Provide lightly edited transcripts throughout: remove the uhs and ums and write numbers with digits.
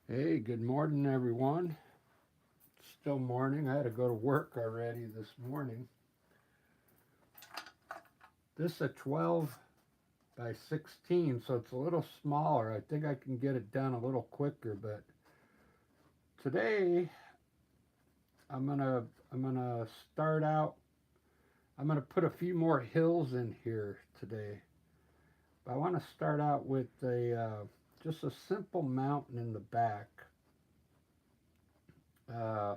Hey, good morning, everyone. It's still morning. I had to go to work already this morning. This is a 12 by 16, so it's a little smaller. I think I can get it done a little quicker, but today I'm gonna I'm gonna start out. I'm gonna put a few more hills in here today. But I want to start out with a just a simple mountain in the back. Uh,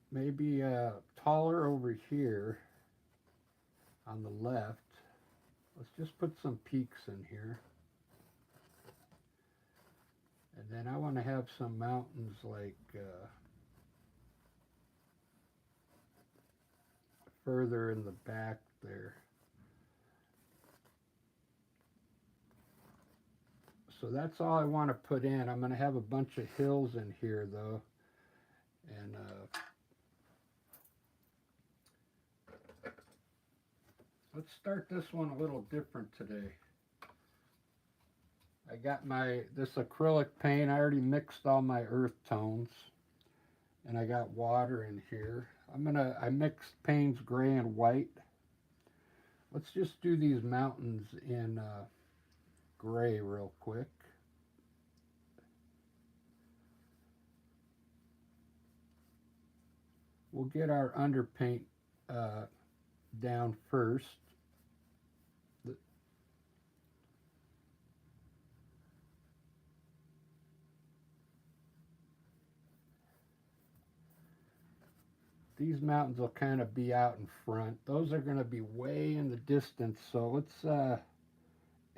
Maybe taller over here on the left. Let's just put some peaks in here. And then I want to have some mountains like further in the back there. So that's all I want to put in. I'm going to have a bunch of hills in here though. And let's start this one a little different today. I got this acrylic paint. I already mixed all my earth tones. And I got water in here. I mixed Payne's gray and white. Let's just do these mountains in gray real quick. We'll get our underpaint uh, down first. These mountains will kind of be out in front. Those are going to be way in the distance. So let's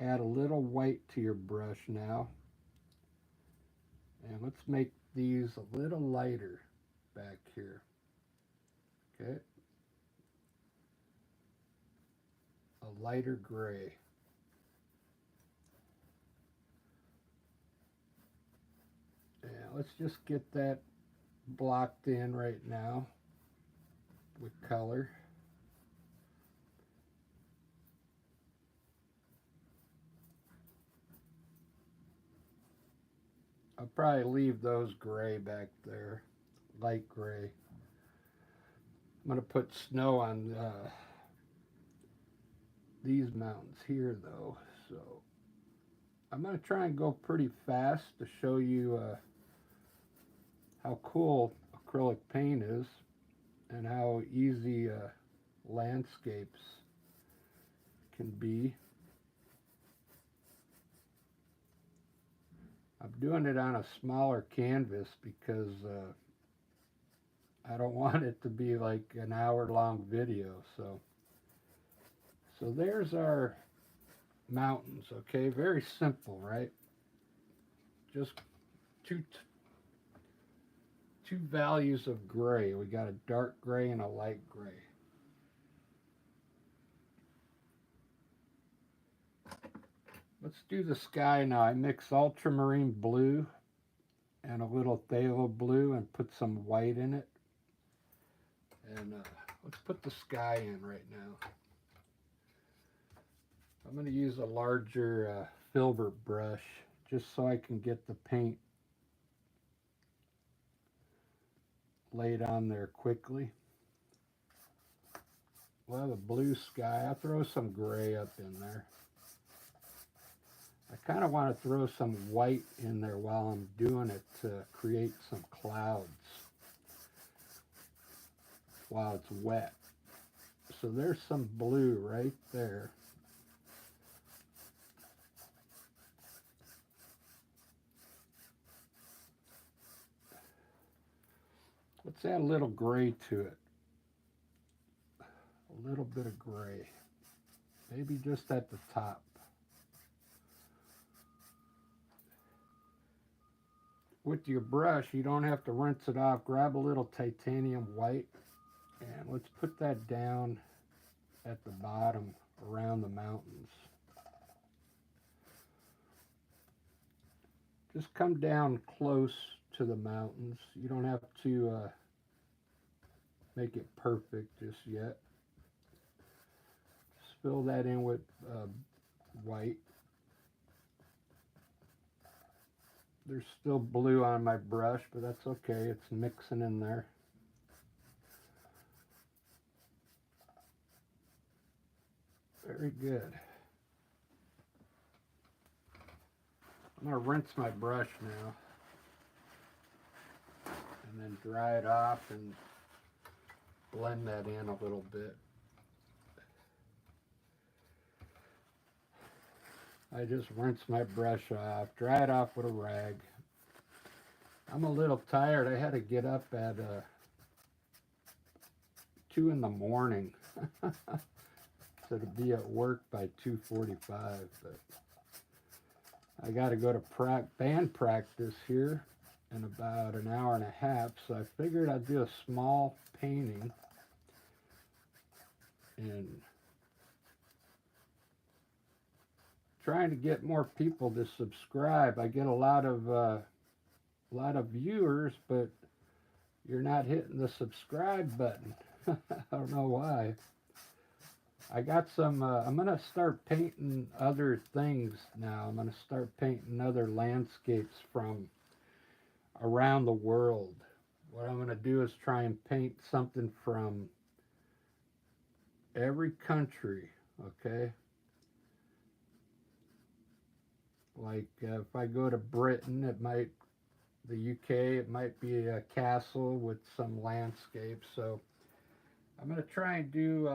add a little white to your brush now. And let's make these a little lighter back here. Okay. A lighter gray. Yeah, let's just get that blocked in right now with color. I'll probably leave those gray back there, light gray. I'm going to put snow on these mountains here though, so I'm going to try and go pretty fast to show you how cool acrylic paint is and how easy landscapes can be. I'm doing it on a smaller canvas because I don't want it to be like an hour-long video. So there's our mountains. Okay, very simple, right? Just two two values of gray. We got a dark gray and a light gray. Let's do the sky now. I mix ultramarine blue and a little phthalo blue and put some white in it. And let's put the sky in right now. I'm going to use a larger filbert brush just so I can get the paint laid on there quickly. We'll have a blue sky. I'll throw some gray up in there. I kind of want to throw some white in there while I'm doing it to create some clouds while it's wet. So there's some blue right there. Let's add a little gray to it. A little bit of gray. Maybe just at the top. With your brush, you don't have to rinse it off. Grab a little titanium white and let's put that down at the bottom around the mountains. Just come down close to the mountains. You don't have to make it perfect just yet. Just fill that in with white. There's still blue on my brush, but that's okay. It's mixing in there. Very good. I'm going to rinse my brush now and then dry it off and blend that in a little bit. I just rinse my brush off, dry it off with a rag. I'm a little tired. I had to get up at 2 in the morning so to be at work by 2:45. But I got to go to band practice here in about an hour and a half, so I figured I'd do a small painting and trying to get more people to subscribe. I get a lot of viewers, but you're not hitting the subscribe button. I don't know why. I got some, I'm going to start painting other things now. I'm going to start painting other landscapes from around the world. What I'm going to do is try and paint something from every country, okay? Like if I go to Britain, the UK, it might be a castle with some landscape. So I'm going to try and do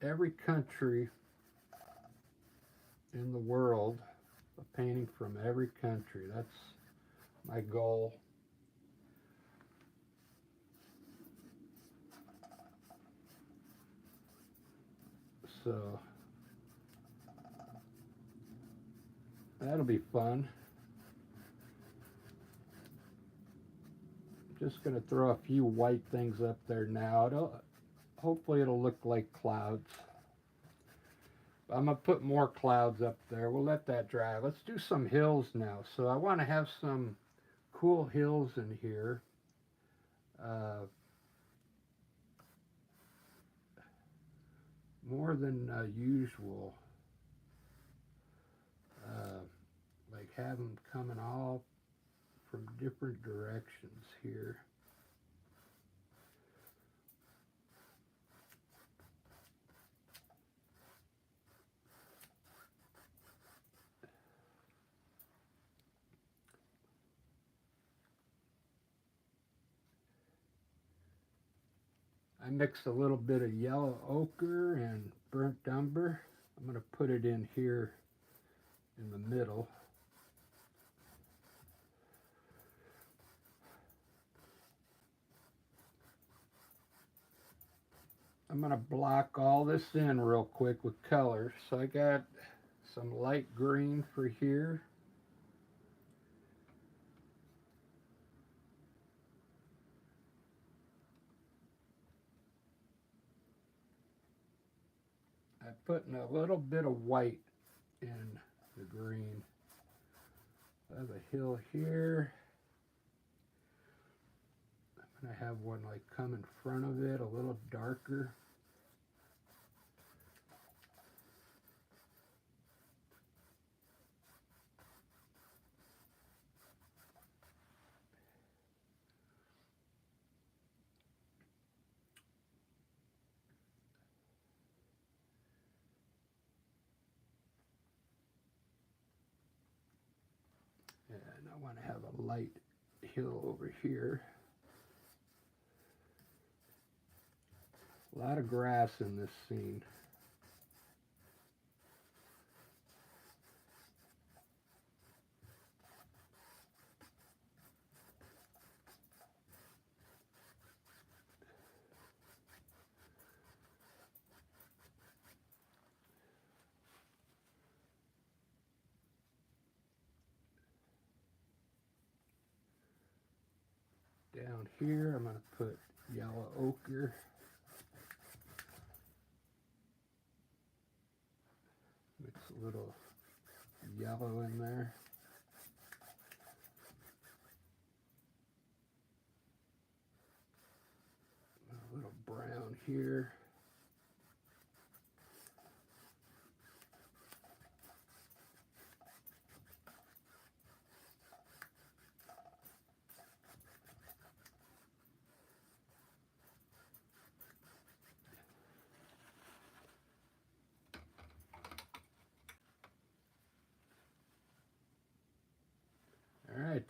every country in the world, a painting from every country. That's my goal. So that'll be fun. Just going to throw a few white things up there now. Hopefully it'll look like clouds. I'm going to put more clouds up there. We'll let that dry. Let's do some hills now. So I want to have some cool hills in here. More than usual. Like have them coming all from different directions here. I mixed a little bit of yellow ochre and burnt umber. I'm going to put it in here in the middle. I'm going to block all this in real quick with color. So I got some light green for here. I'm putting a little bit of white in the green. I have a hill here. I'm going to have one like come in front of it, a little darker. And I want to have a light hill over here. A lot of grass in this scene. Down here, I'm going to put yellow ochre. Mix a little yellow in there. A little brown here.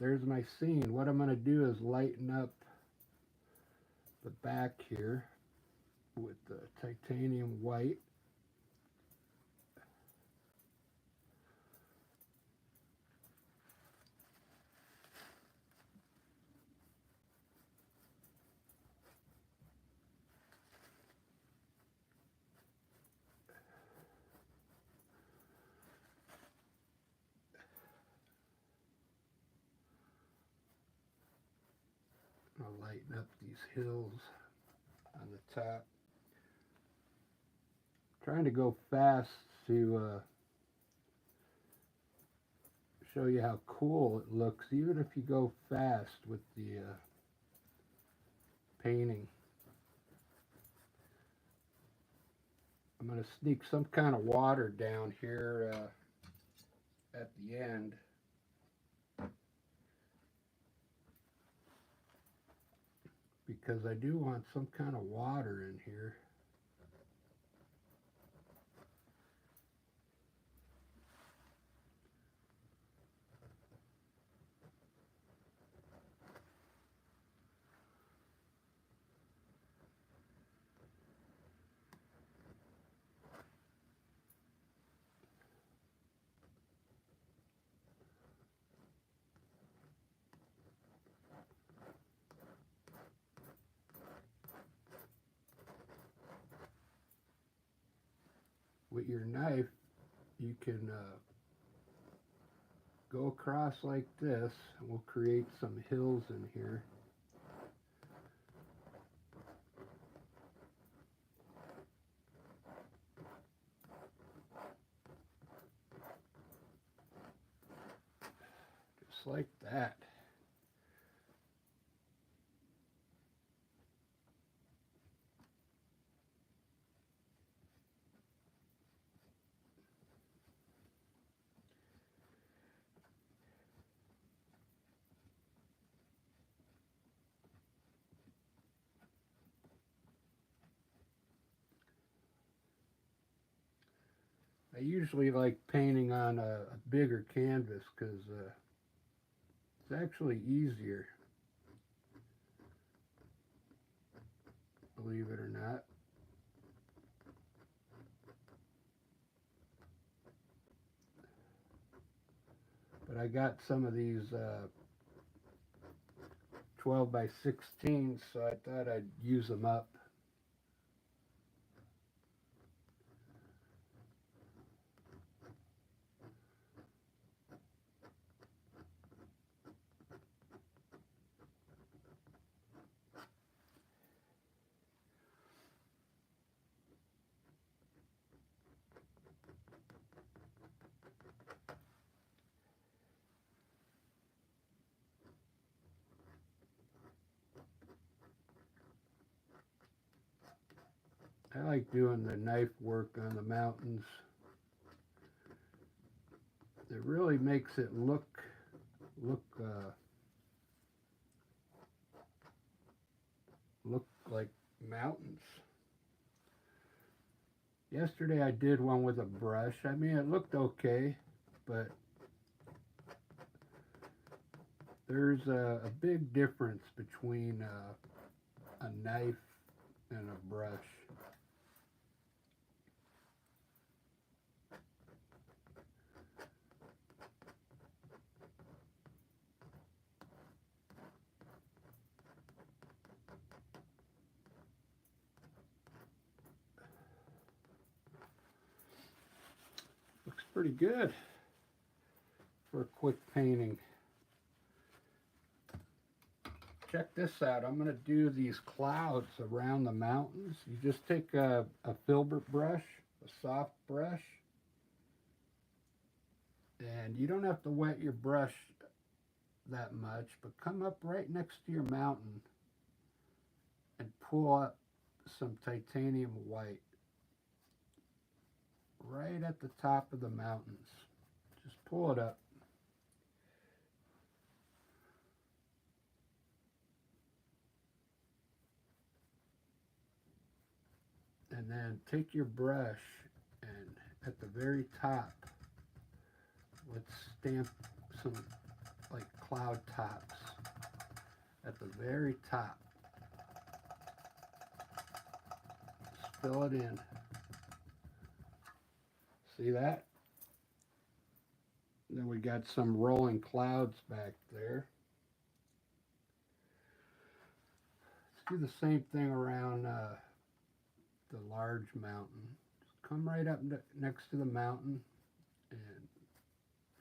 there's my scene. What I'm going to do is lighten up the back here with the titanium white. I'll lighten up these hills on the top. Trying to go fast to show you how cool it looks, even if you go fast with the painting. I'm going to sneak some kind of water down here at the end. Because I do want some kind of water in here. With your knife, you can go across like this, and we'll create some hills in here. Just like that. I usually like painting on a bigger canvas because it's actually easier, believe it or not. But I got some of these 12 by 16, so I thought I'd use them up. I like doing the knife work on the mountains. It really makes it look like mountains. Yesterday I did one with a brush. I mean, it looked okay, but there's a big difference between a knife and a brush. Looks pretty good for a quick painting. Check this out. I'm going to do these clouds around the mountains. You just take a filbert brush, a soft brush, and you don't have to wet your brush that much, but come up right next to your mountain and pull up some titanium white right at the top of the mountains. Just pull it up. And then take your brush and at the very top, let's stamp some like cloud tops at the very top. Just fill it in. See that? Then we got some rolling clouds back there. Let's do the same thing around the large mountain. Just come right up next to the mountain and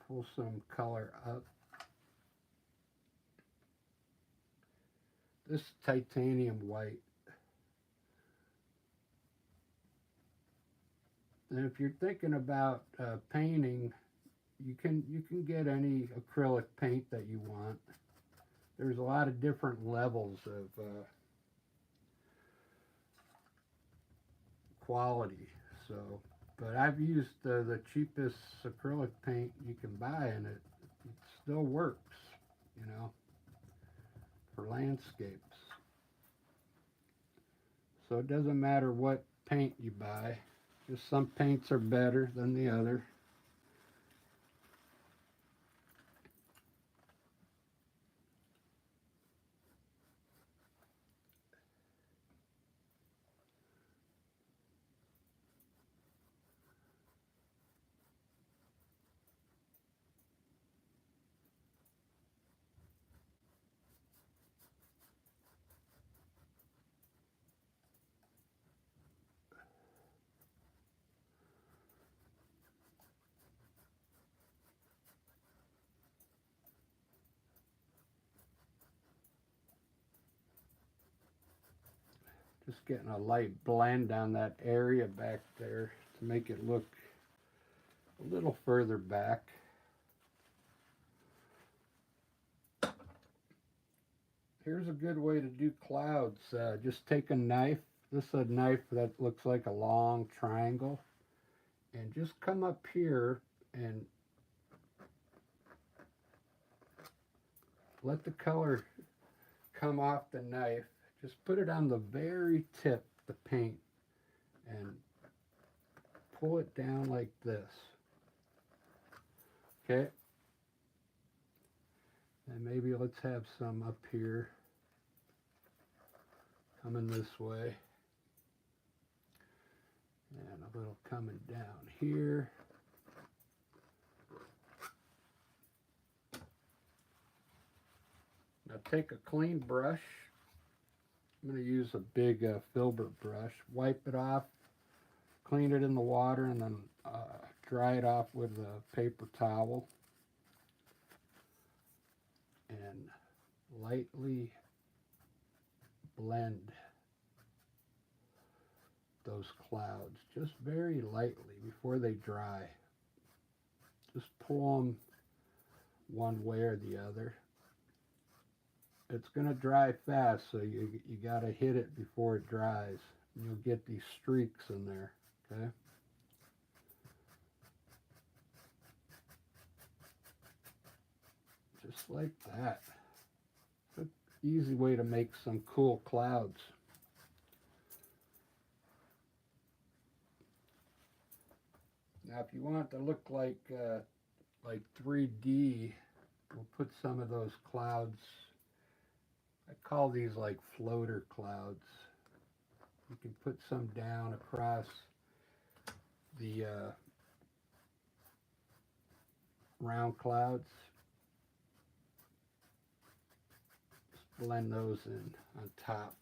pull some color up. This titanium white. And if you're thinking about painting, you can get any acrylic paint that you want. There's a lot of different levels of quality. So, but I've used the cheapest acrylic paint you can buy, and it still works, you know, for landscapes. So it doesn't matter what paint you buy. Just some paints are better than the other. Just getting a light blend on that area back there to make it look a little further back. Here's a good way to do clouds. Just take a knife. This is a knife that looks like a long triangle. And just come up here and let the color come off the knife. Just put it on the very tip, the paint, and pull it down like this. Okay? And maybe let's have some up here, coming this way. And a little coming down here. Now take a clean brush. I'm going to use a big filbert brush. Wipe it off, clean it in the water, and then dry it off with a paper towel. And lightly blend those clouds, just very lightly before they dry. Just pull them one way or the other. It's going to dry fast, so you got to hit it before it dries. And you'll get these streaks in there, okay? Just like that. It's an easy way to make some cool clouds. Now, if you want it to look like 3D, we'll put some of those clouds. I call these like floater clouds. You can put some down across the round clouds. Just blend those in on top.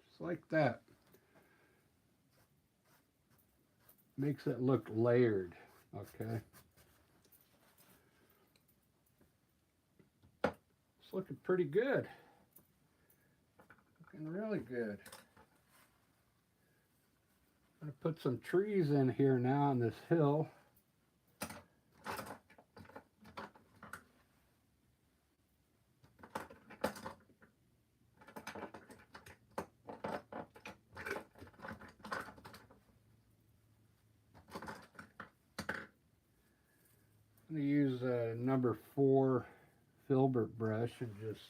Just like that. Makes it look layered, okay? It's looking pretty good. Looking really good. I'm going to put some trees in here now on this hill. I'm going to use a number 4 filbert brush and just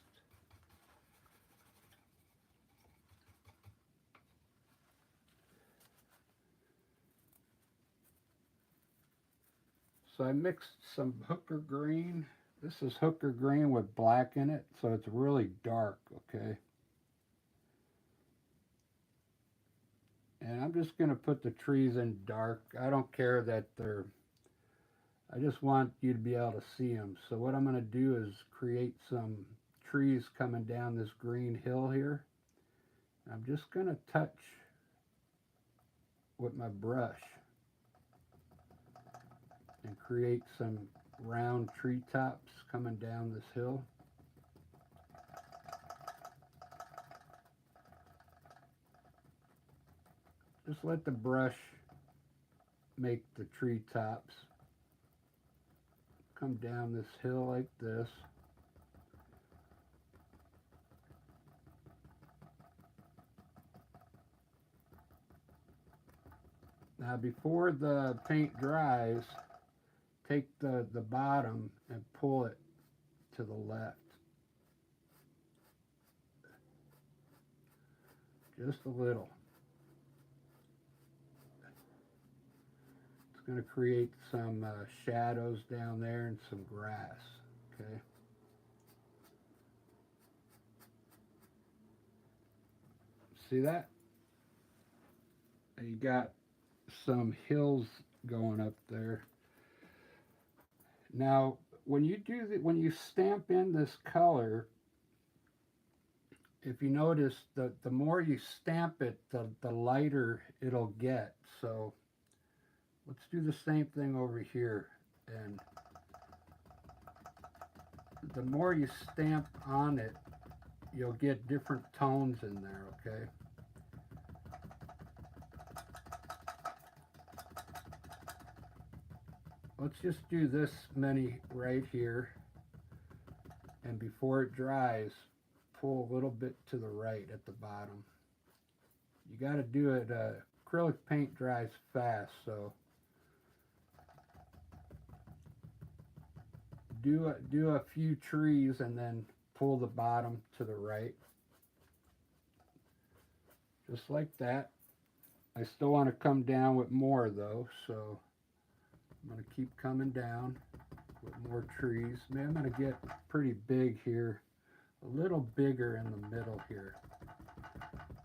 so I mixed some hooker green. This is hooker green with black in it, so it's really dark, okay? And I'm just going to put the trees in dark. I don't care that they're, I just want you to be able to see them. So what I'm going to do is create some trees coming down this green hill here. I'm just going to touch with my brush and create some round treetops coming down this hill. Just let the brush make the treetops come down this hill like this. Now before the paint dries, take the bottom and pull it to the left. Just a little. It's going to create some shadows down there and some grass. Okay. See that? And you got some hills going up there. Now, when you stamp in this color, if you notice that the more you stamp it, the lighter it'll get. So let's do the same thing over here. And the more you stamp on it, you'll get different tones in there, okay? Let's just do this many right here. And before it dries, pull a little bit to the right at the bottom. You got to do it, acrylic paint dries fast, so do a few trees and then pull the bottom to the right. Just like that. I still want to come down with more though, so I'm going to keep coming down with more trees. Man, I'm going to get pretty big here. A little bigger in the middle here.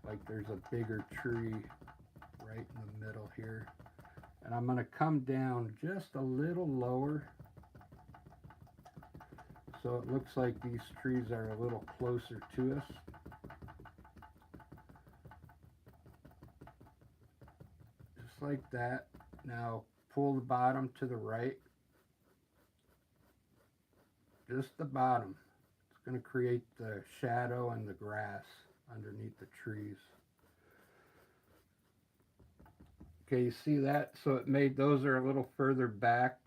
Like there's a bigger tree right in the middle here. And I'm going to come down just a little lower so it looks like these trees are a little closer to us. Just like that. Now pull the bottom to the right. Just the bottom. It's going to create the shadow and the grass underneath the trees. Okay, you see that? So it made those are a little further back.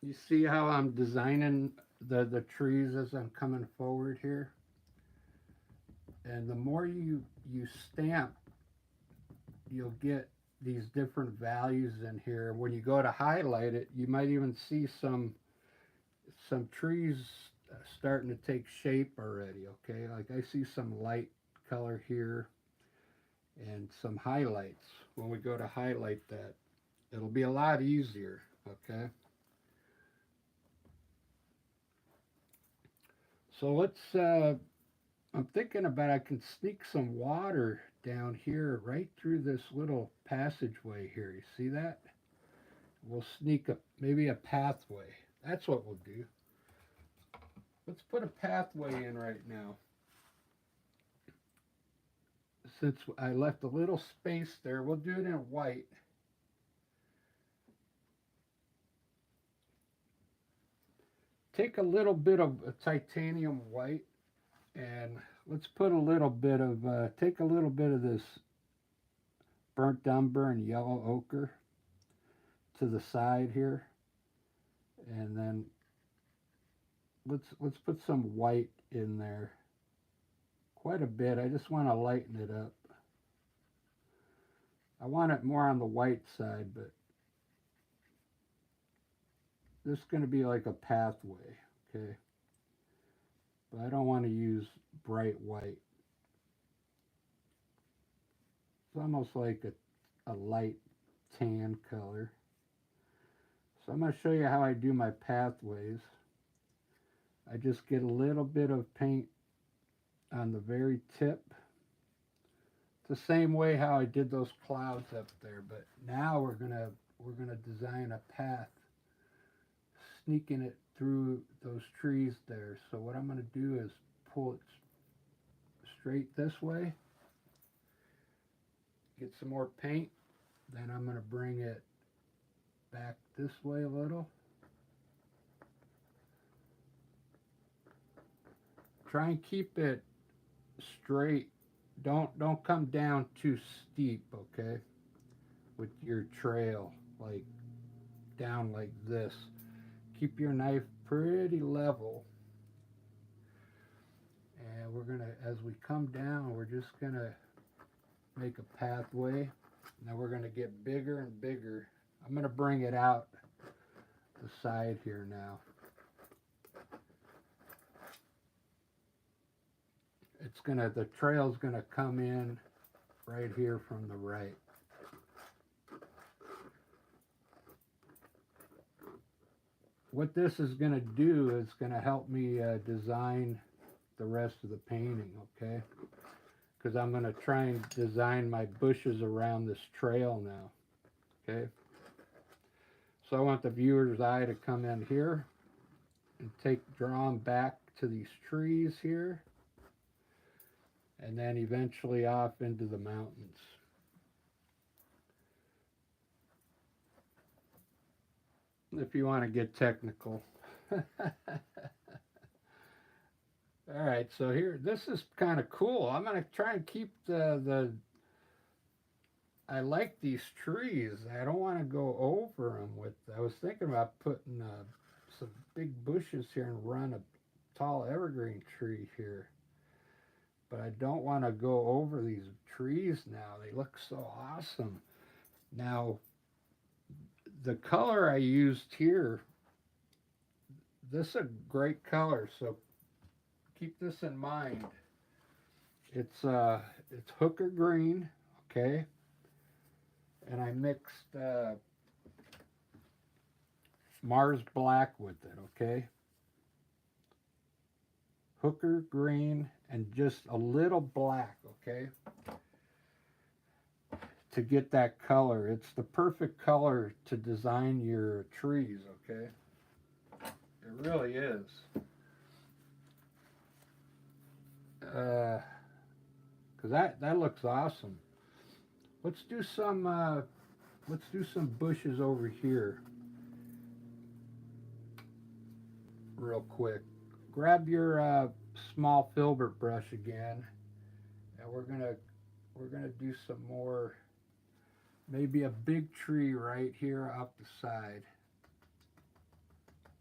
You see how I'm designing the trees as I'm coming forward here? And the more you stamp, you'll get these different values in here. When you go to highlight it, you might even see some trees starting to take shape already, okay? Like I see some light color here and some highlights. When we go to highlight that, it'll be a lot easier, okay? So let's, I'm thinking about I can sneak some water down here right through this little passageway here. You see that? We'll sneak maybe a pathway. That's what we'll do. Let's put a pathway in right now. Since I left a little space there, we'll do it in white. Take a little bit of titanium white and let's put a little bit of, take a little bit of this burnt umber and yellow ochre to the side here. And then let's put some white in there. Quite a bit. I just want to lighten it up. I want it more on the white side, but this is going to be like a pathway, okay? But I don't want to use bright white. It's almost like a light tan color. So I'm going to show you how I do my pathways. I just get a little bit of paint on the very tip. It's the same way how I did those clouds up there, but now we're gonna design a path sneaking it through those trees there. So what I'm gonna do is pull it straight this way, get some more paint, then I'm gonna bring it back this way a little. Try and keep it straight. Don't come down too steep, okay? With your trail, like down like this. Keep your knife pretty level. And we're gonna, as we come down, we're just gonna make a pathway. Now we're gonna get bigger and bigger. I'm gonna bring it out the side here now. The trail's gonna come in right here from the right. What this is gonna do is gonna help me design the rest of the painting, okay? Because I'm gonna try and design my bushes around this trail now, okay? So I want the viewer's eye to come in here and draw them back to these trees here, and then eventually off into the mountains. If you want to get technical. All right, so here, this is kind of cool. I'm going to try and keep I like these trees. I don't want to go over them I was thinking about putting some big bushes here and run a tall evergreen tree here. But I don't want to go over these trees now. They look so awesome. Now, the color I used here, this is a great color, so keep this in mind. It's hooker green, okay? And I mixed Mars black with it, okay? Hooker green and just a little black, okay? To get that color. It's the perfect color to design your trees, okay? It really is. Because that looks awesome. Let's do some bushes over here real quick. Grab your small filbert brush again, and we're gonna do some more. Maybe a big tree right here up the side.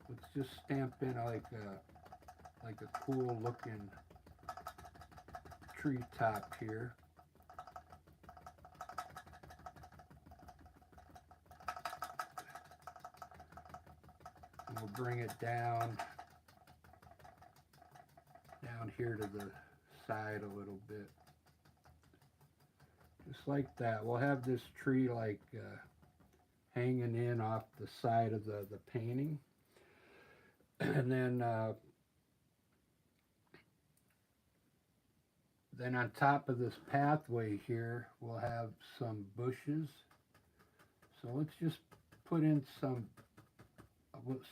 Let's just stamp in like a cool looking tree top here. And we'll bring it down here to the side a little bit. Just like that. We'll have this tree like hanging in off the side of the painting. And then on top of this pathway here, we'll have some bushes. So let's just put in some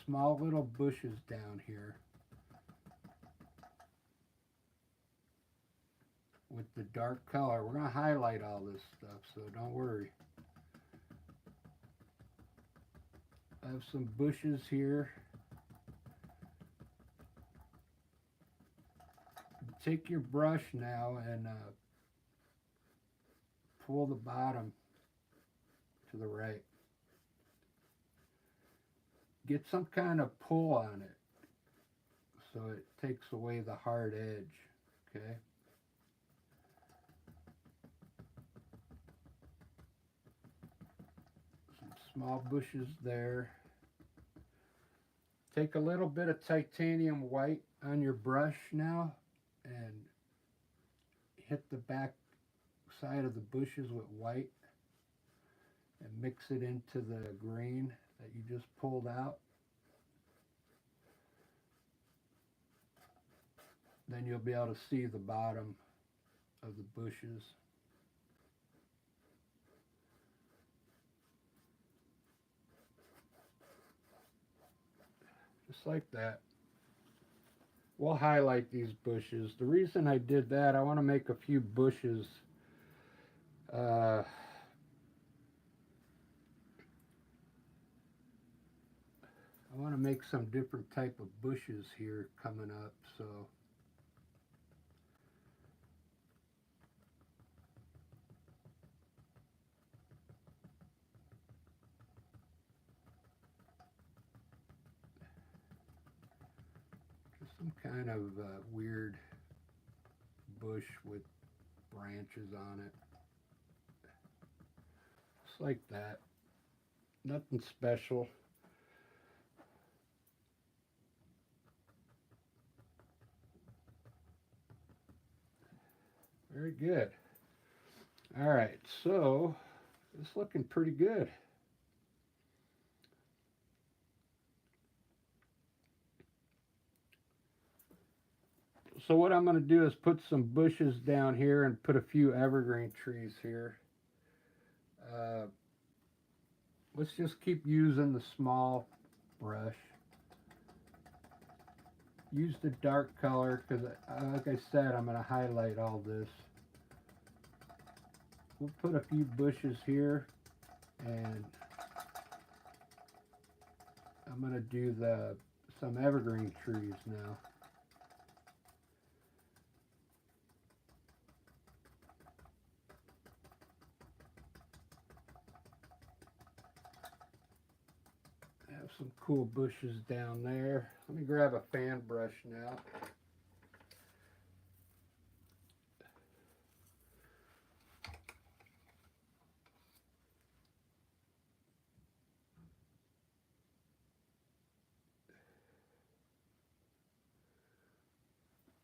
small little bushes down here with the dark color. We're going to highlight all this stuff, so don't worry. I have some bushes here. Take your brush now and pull the bottom to the right. Get some kind of pull on it so it takes away the hard edge, okay? Some small bushes there. Take a little bit of titanium white on your brush now and hit the back side of the bushes with white and mix it into the green. that you just pulled out. Then you'll be able to see the bottom of the bushes. Just like that. We'll highlight these bushes. The reason I did that, I want to make a few bushes. I want to make some different type of bushes here coming up, so just some kind of weird bush with branches on it. Just like that. Nothing special. Very good. All right, so it's looking pretty good. So what I'm going to do is put some bushes down here and put a few evergreen trees here. Uh, let's just keep using the small brush. Use the dark color because, like I said, I'm going to highlight all this. We'll put a few bushes here, and I'm going to do some evergreen trees now. Have some cool bushes down there. Let me grab a fan brush now.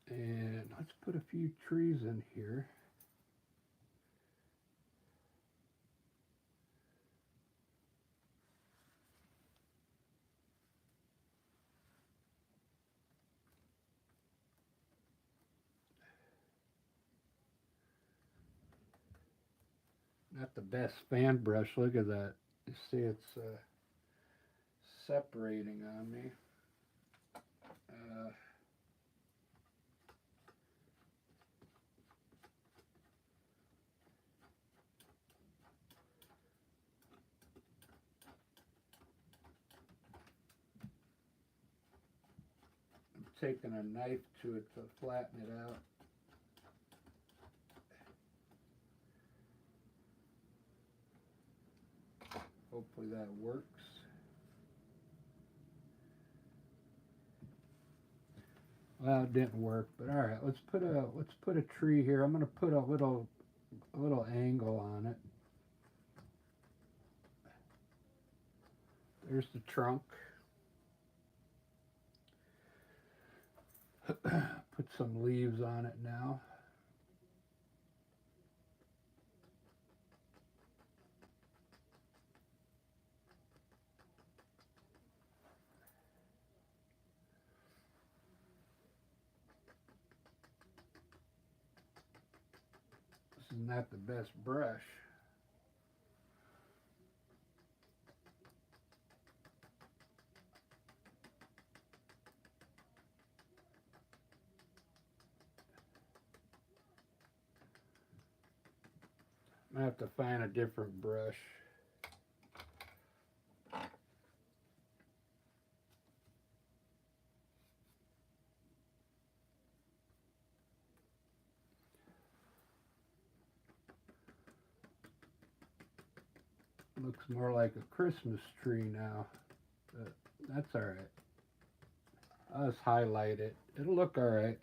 And let's put a few trees in here. Not the best fan brush. Look at that. You see it's separating on me. I'm taking a knife to it to flatten it out. Hopefully that works. Well, it didn't work, but all right. Let's put a tree here. I'm going to put a little angle on it. There's the trunk. Put some leaves on it now. This is not the best brush. I'm going to have to find a different brush. Looks more like a Christmas tree now, but that's all right. I'll just highlight it. It'll look all right.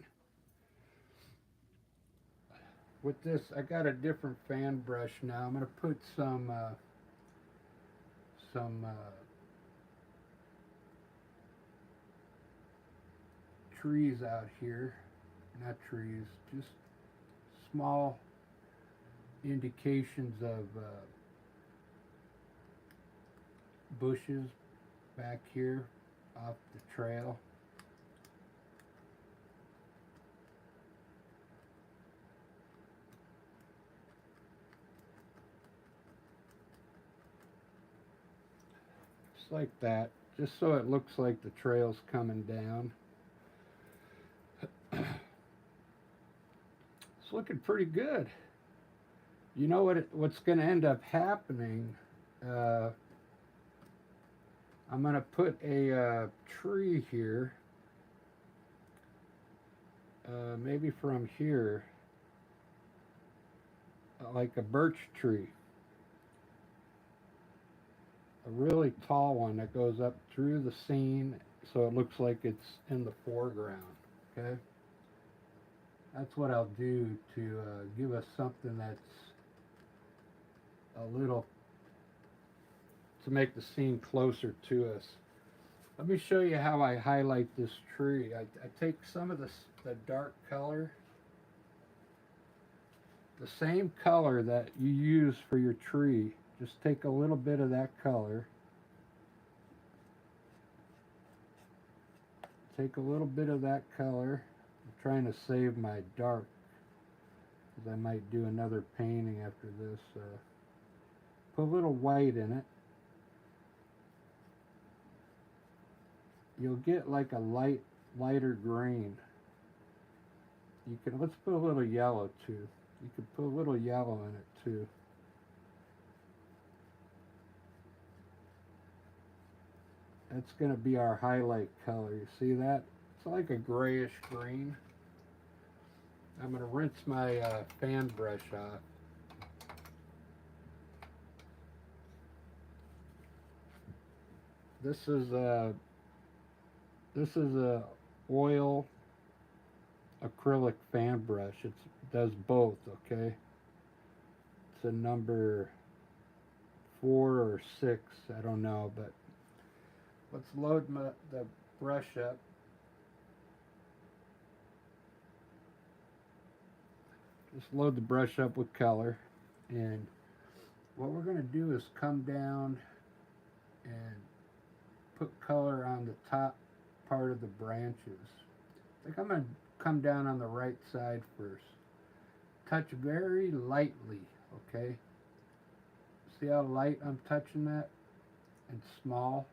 With this, I got a different fan brush now. I'm going to put some trees out here. Not trees, just small indications of bushes back here off the trail. Just like that, just so it looks like the trail's coming down. It's looking pretty good. You know what's going to end up happening? Uh, I'm going to put a tree here, maybe from here, like a birch tree, a really tall one that goes up through the scene so it looks like it's in the foreground. Okay, that's what I'll do to give us something that's a little, to make the scene closer to us. Let me show you how I highlight this tree. I take some of the dark color, the same color that you use for your tree. Just take a little bit of that color. Take a little bit of that color. I'm trying to save my dark, because I might do another painting after this. Put a little white in it. You'll get like a lighter green. You can, let's put a little yellow too. You can put a little yellow in it too. That's going to be our highlight color. You see that? It's like a grayish green. I'm going to rinse my fan brush off. This is a oil acrylic fan brush. It does both. Okay. It's a number 4 or 6. I don't know, but let's load the brush up. Just load the brush up with color, and what we're going to do is come down and put color on the top part of the branches. I think I'm going to come down on the right side first. Touch very lightly, okay? See how light I'm touching that? And small.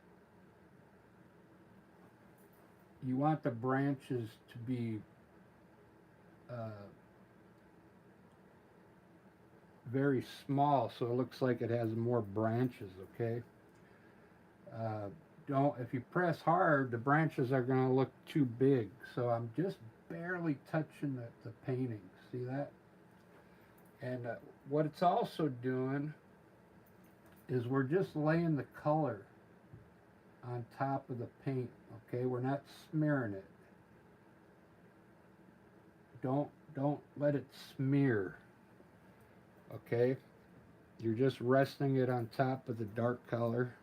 You want the branches to be very small, so it looks like it has more branches, okay? If you press hard, the branches are going to look too big. So I'm just barely touching the painting. See that? And what it's also doing is we're just laying the color on top of the paint. Okay, we're not smearing it. Don't let it smear. Okay, you're just resting it on top of the dark color.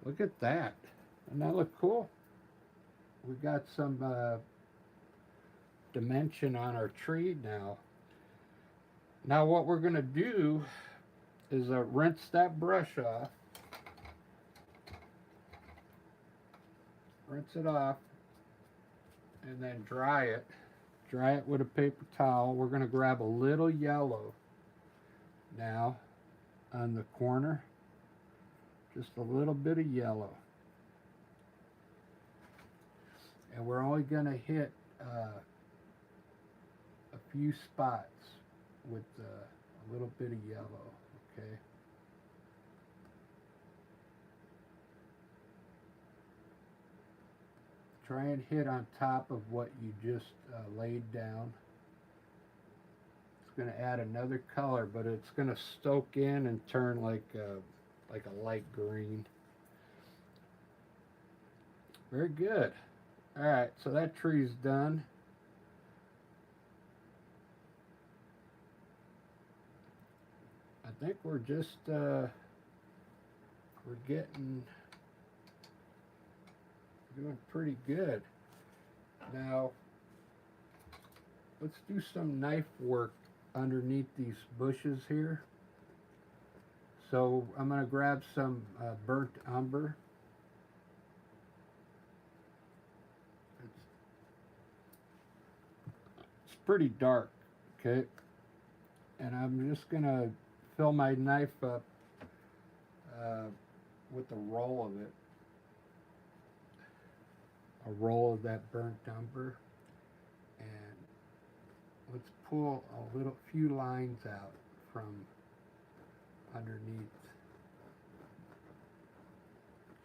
Look at that. Doesn't that look cool? We got some dimension on our tree now. Now what we're going to do is rinse that brush off. Rinse it off and then dry it. Dry it with a paper towel. We're going to grab a little yellow now on the corner. Just a little bit of yellow. And we're only going to hit a few spots with a little bit of yellow, okay? Try and hit on top of what you just laid down. It's going to add another color, but it's going to stoke in and turn like a light green. Very good. All right, so that tree's done. I think we're just we're doing pretty good. Now let's do some knife work underneath these bushes here. So I'm going to grab some burnt umber. It's pretty dark, okay? And I'm just going to fill my knife up uh, with a roll of it. A roll of that burnt umber. And let's pull a few lines out from underneath.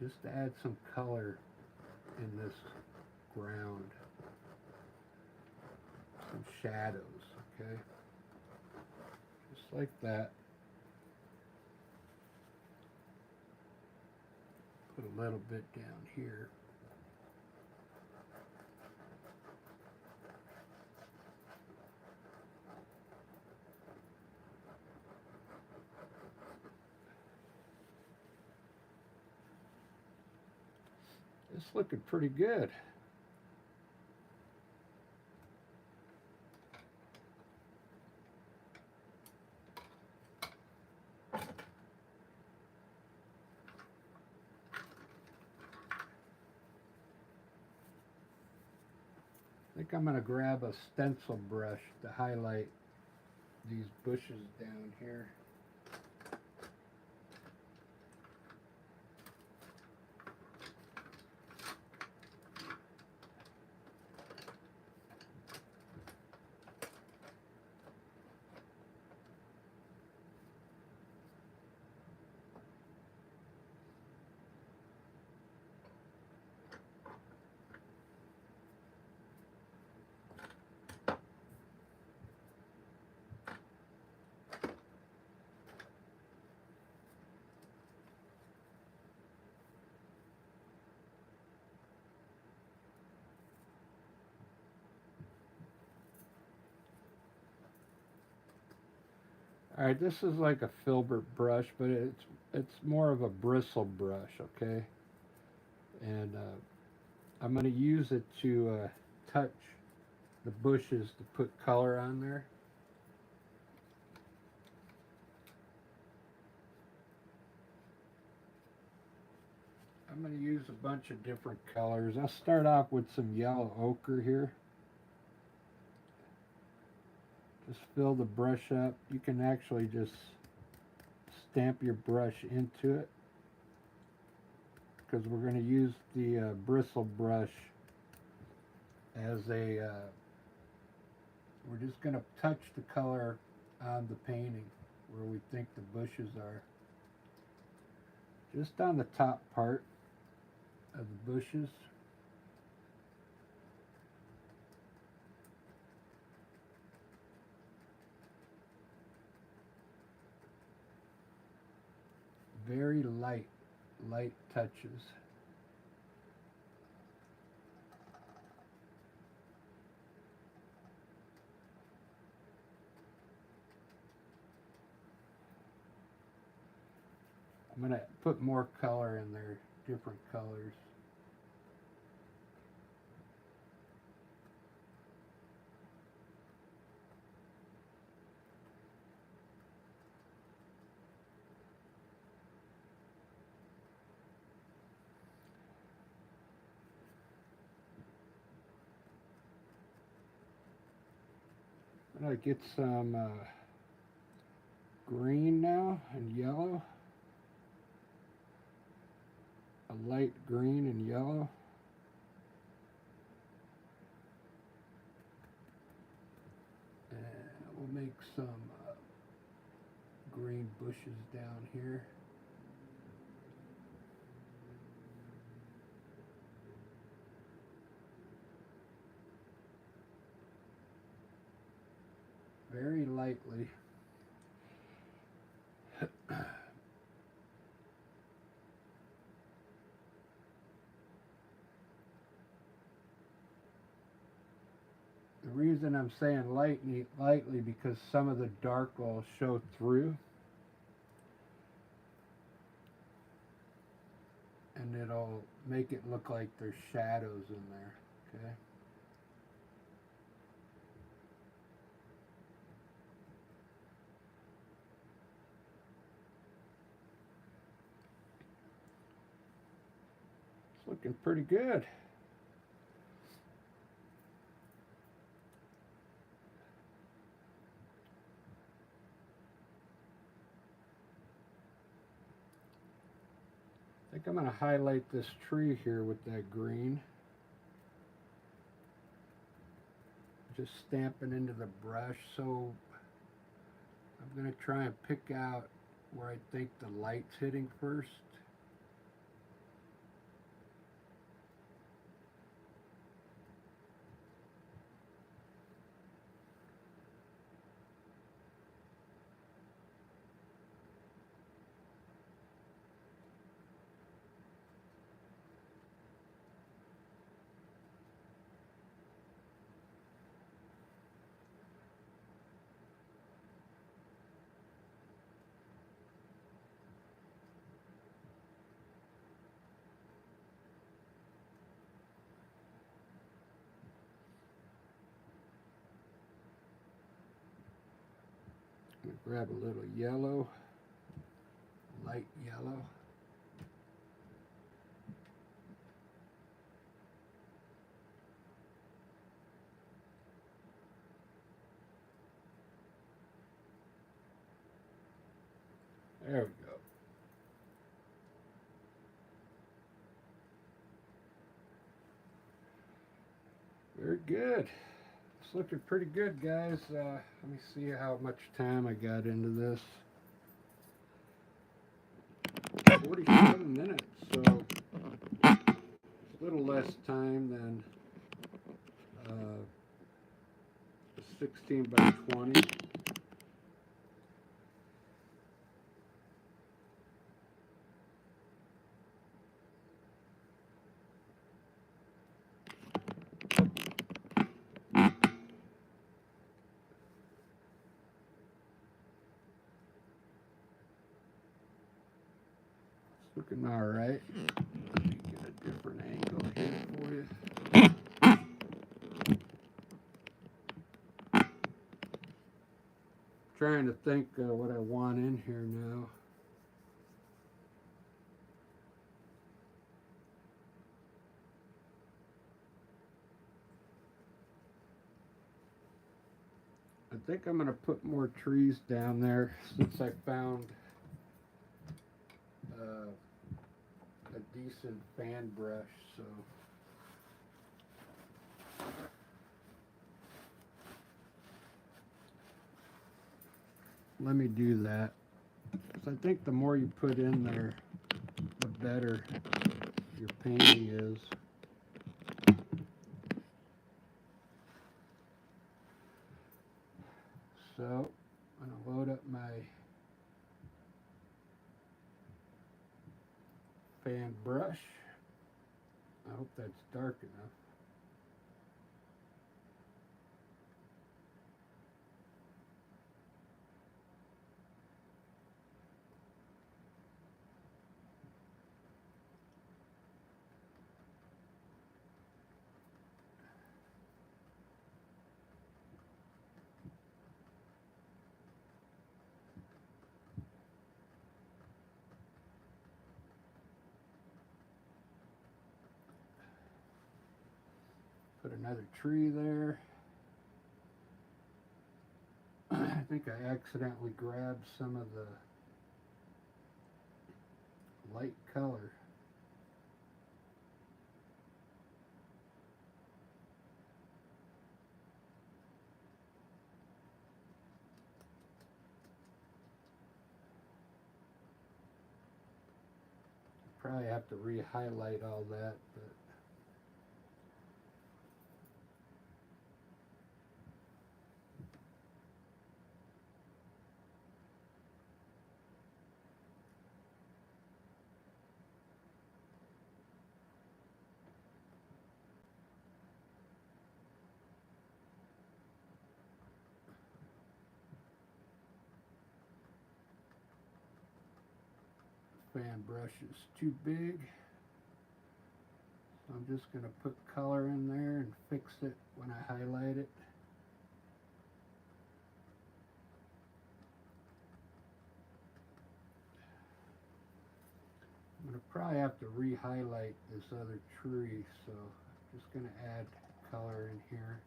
Just to add some color in this ground. Some shadows, okay? Just like that. Put a little bit down here. It's looking pretty good. I think I'm going to grab a stencil brush to highlight these bushes down here. All right, this is like a filbert brush, but it's more of a bristle brush, okay? And I'm going to use it to touch the bushes to put color on there. I'm going to use a bunch of different colors. I'll start off with some yellow ochre here. Just fill the brush up. You can actually just stamp your brush into it, because we're going to use the bristle brush as a, we're just going to touch the color on the painting where we think the bushes are. Just on the top part of the bushes. Very light touches. I'm going to put more color in there, different colors. I'm going to get some green now and yellow. A light green and yellow. And we'll make some green bushes down here. Very lightly. The reason I'm saying lightly because some of the dark will show through, and it'll make it look like there's shadows in there, okay? looking pretty good. I think I'm going to highlight this tree here with that green. Just stamping into the brush, so I'm going to try and pick out where I think the light's hitting first. Grab a little yellow, light yellow. There we go. Very good. It's looking pretty good, guys. Let me see how much time I got into this. 47 minutes, so it's a little less time than 16 by 20. Looking all right. Let me get a different angle here for you. Trying to think what I want in here now. I think I'm going to put more trees down there since I found a decent fan brush, so let me do that. Because I think the more you put in there, the better your painting is. So I'm going to load up my fan brush. I hope that's dark enough. Put another tree there. I think I accidentally grabbed some of the light color. Probably have to re-highlight all that, but fan brush is too big. So I'm just going to put color in there and fix it when I highlight it. I'm going gonna probably have to re-highlight this other tree, so I'm just gonna add color in here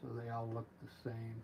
so they all look the same.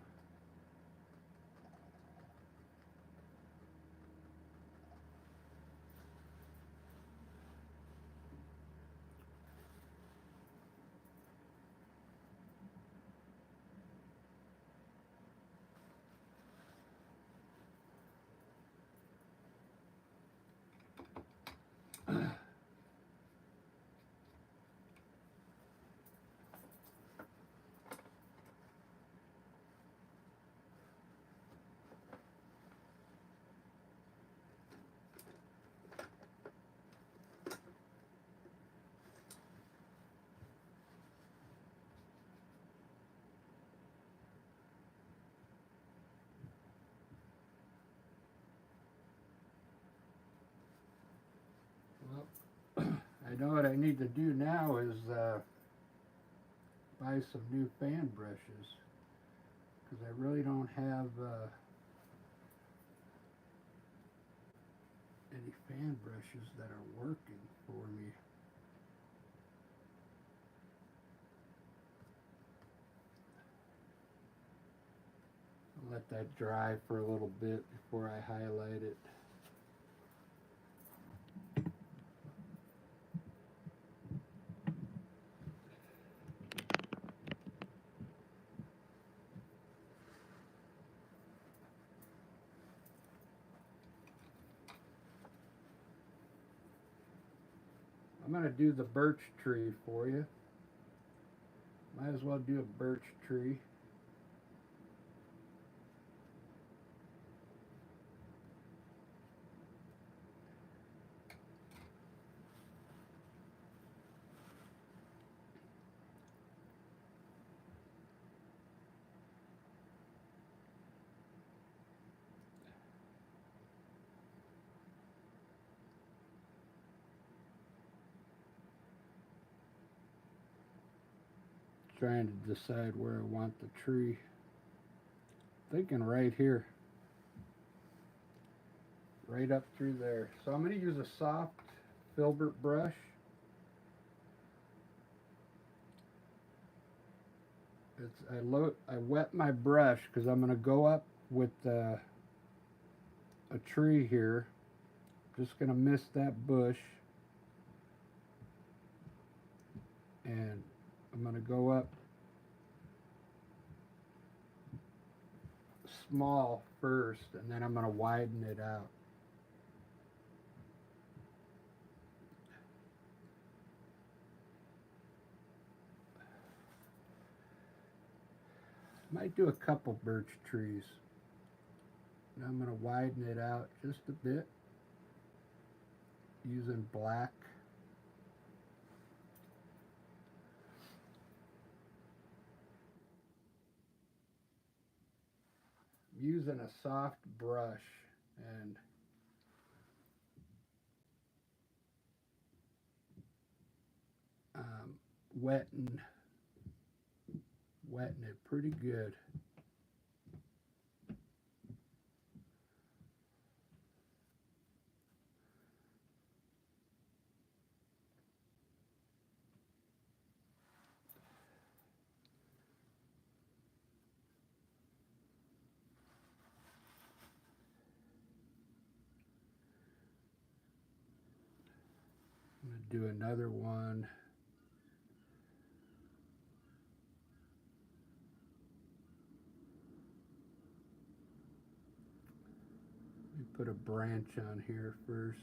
Well, I know what I need to do now is buy some new fan brushes, because I really don't have any fan brushes that are working for me. I'll let that dry for a little bit before I highlight it. I'm going to do the birch tree for you. Might as well do a birch tree. Trying to decide where I want the tree. Thinking right here. Right up through there. So I'm going to use a soft filbert brush. I wet my brush because I'm going to go up with a tree here. Just going to miss that bush. And I'm going to go up small first, and then I'm going to widen it out. Might do a couple birch trees. Now I'm going to widen it out just a bit using black. I'm using a soft brush and wetting it pretty good. I'm going to do another one. Let me put a branch on here first.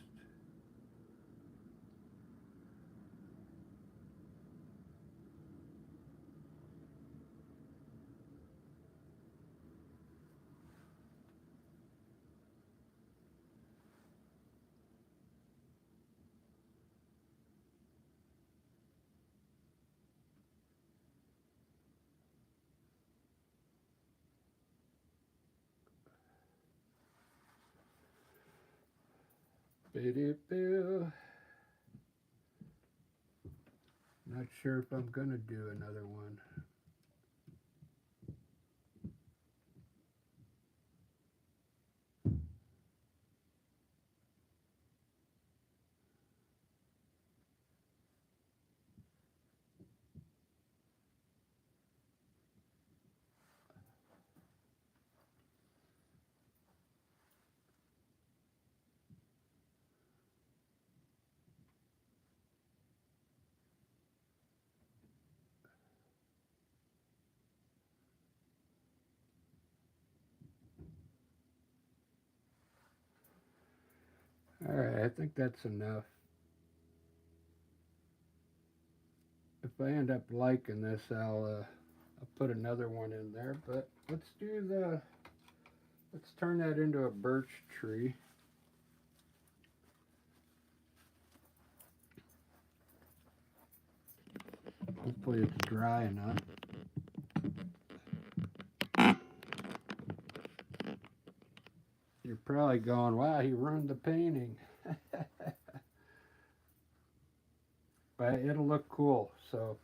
Not sure if I'm gonna do another one. All right, I think that's enough. If I end up liking this, I'll put another one in there. But let's turn that into a birch tree. Hopefully it's dry enough. You're probably going, wow, he ruined the painting. But it'll look cool. So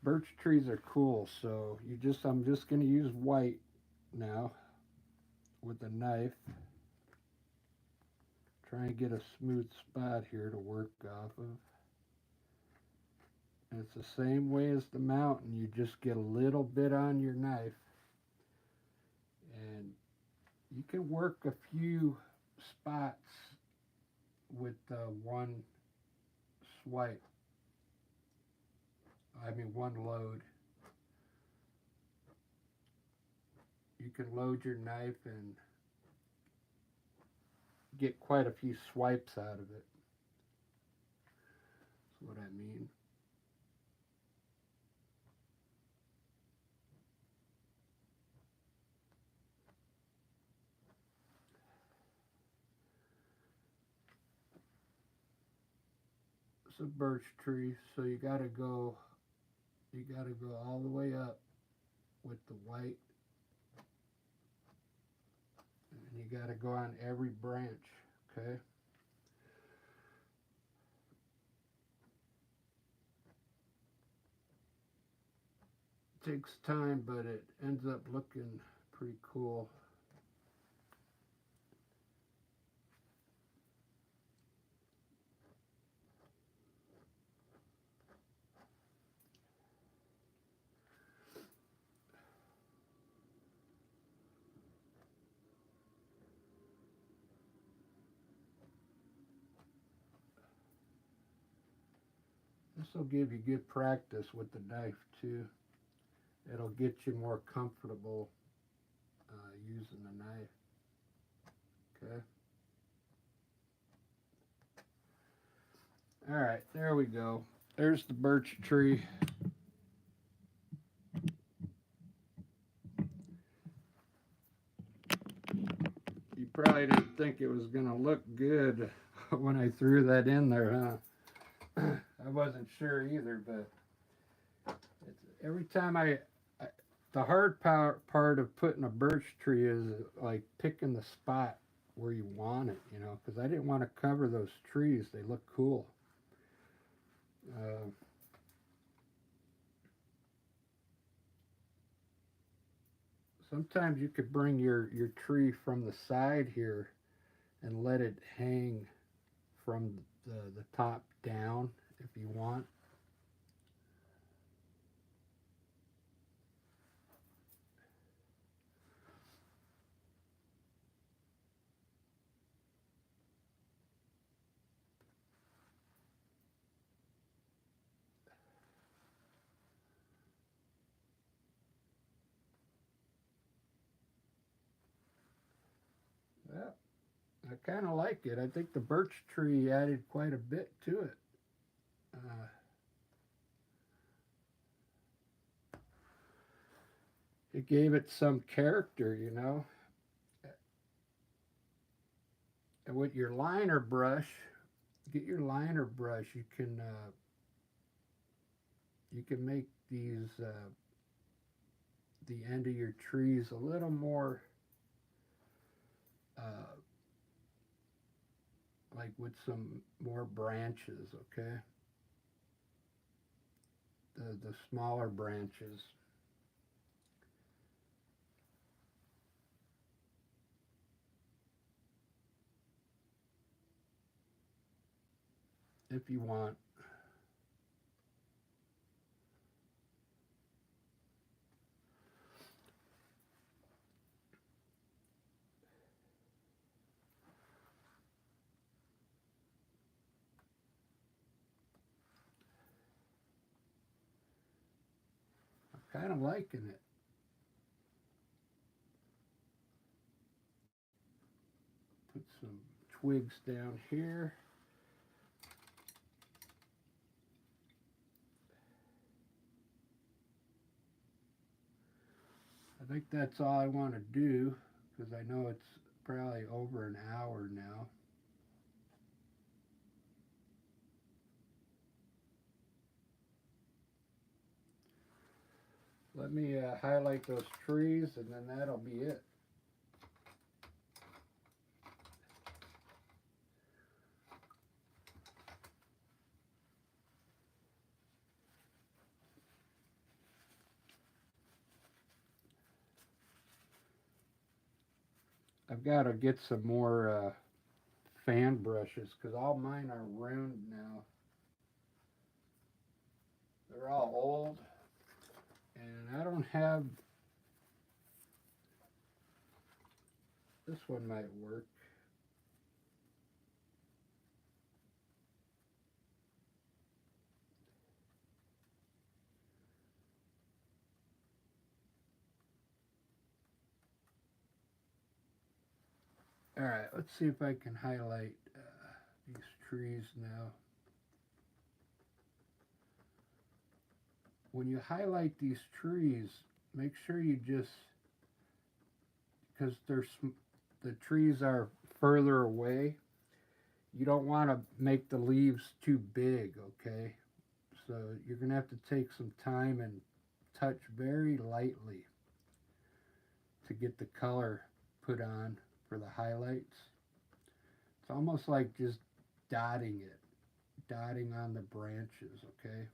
birch trees are cool. So I'm just going to use white now with a knife. Try and get a smooth spot here to work off of. And it's the same way as the mountain. You just get a little bit on your knife. And you can work a few spots with one swipe. I mean, one load. You can load your knife and get quite a few swipes out of it. That's what I mean. It's a birch tree, so you gotta go all the way up with the white, and you gotta go on every branch, okay? It takes time, but it ends up looking pretty cool. This will give you good practice with the knife too. It'll get you more comfortable using the knife. Okay. All right, there we go. There's the birch tree. You probably didn't think it was gonna look good when I threw that in there, huh? I wasn't sure either, but every time the hard part of putting a birch tree is like picking the spot where you want it, because I didn't want to cover those trees. They look cool. Uh, Sometimes you could bring your tree from the side here and let it hang from the top down if you want. Yeah, I kind of like it. I think the birch tree added quite a bit to it. Uh, it gave it some character. And with your liner brush, get your liner brush. You can make these the end of your trees a little more uh, like with some more branches. Okay, the smaller branches. If you want. I'm kind of liking it. Put some twigs down here. I think that's all I want to do because I know it's probably over an hour now. Let me highlight those trees and then that'll be it. I've got to get some more fan brushes because all mine are ruined now. They're all old and I don't have, this one might work. Alright, let's see if I can highlight these trees now. When you highlight these trees, make sure you just, because the trees are further away, you don't want to make the leaves too big, okay? So you're going to have to take some time and touch very lightly to get the color put on for the highlights. It's almost like just dotting it, dotting on the branches, okay?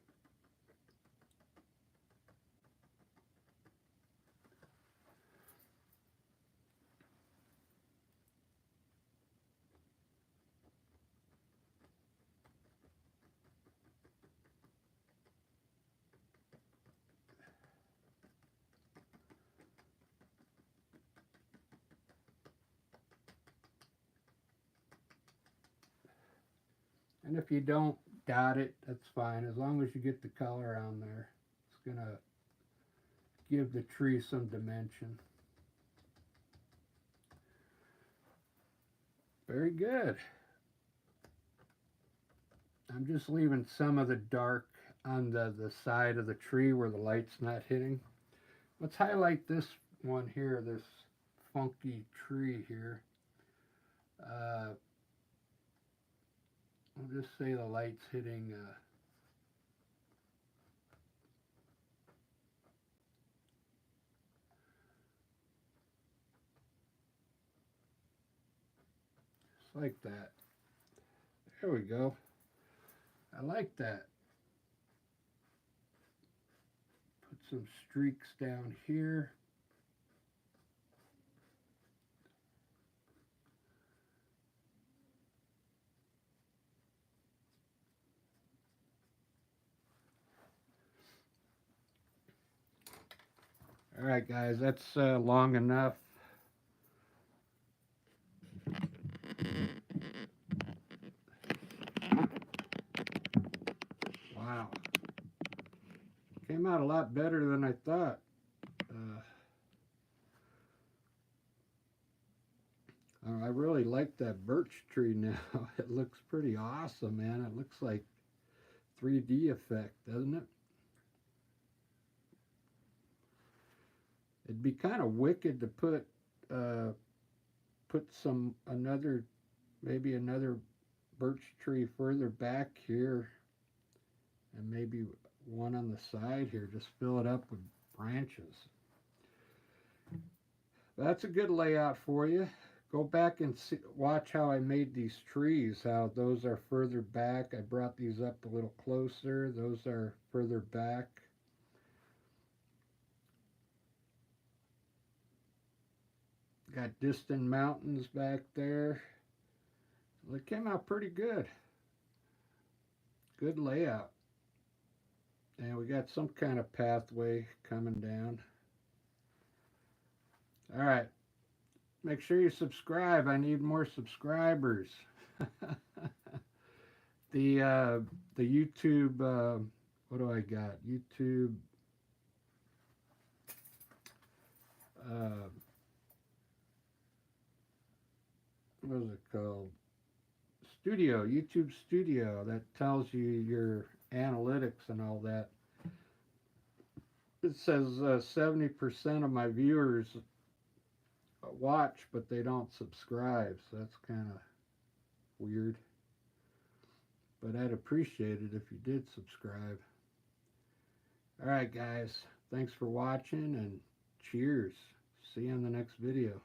And if you don't dot it, that's fine. As long as you get the color on there, it's going to give the tree some dimension. Very good. I'm just leaving some of the dark on the side of the tree where the light's not hitting. Let's highlight this one here, this funky tree here. I'll just say the light's hitting just like that. There we go. I like that. Put some streaks down here. All right, guys, that's long enough. Wow. Came out a lot better than I thought. I really like that birch tree now. It looks pretty awesome, man. It looks like 3D effect, doesn't it? It'd be kind of wicked to put maybe another birch tree further back here, and maybe one on the side here. Just fill it up with branches. That's a good layout for you. Go back and watch how I made these trees, how those are further back. I brought these up a little closer. Those are further back. Got distant mountains back there. Well, it came out pretty good. Good layout. And we got some kind of pathway coming down. All right. Make sure you subscribe. I need more subscribers. The YouTube, what do I got? YouTube, what is it called? Studio, YouTube Studio, that tells you your analytics and all that. It says 70% of my viewers watch, but they don't subscribe, so that's kind of weird. But I'd appreciate it if you did subscribe. Alright guys, thanks for watching and cheers. See you in the next video.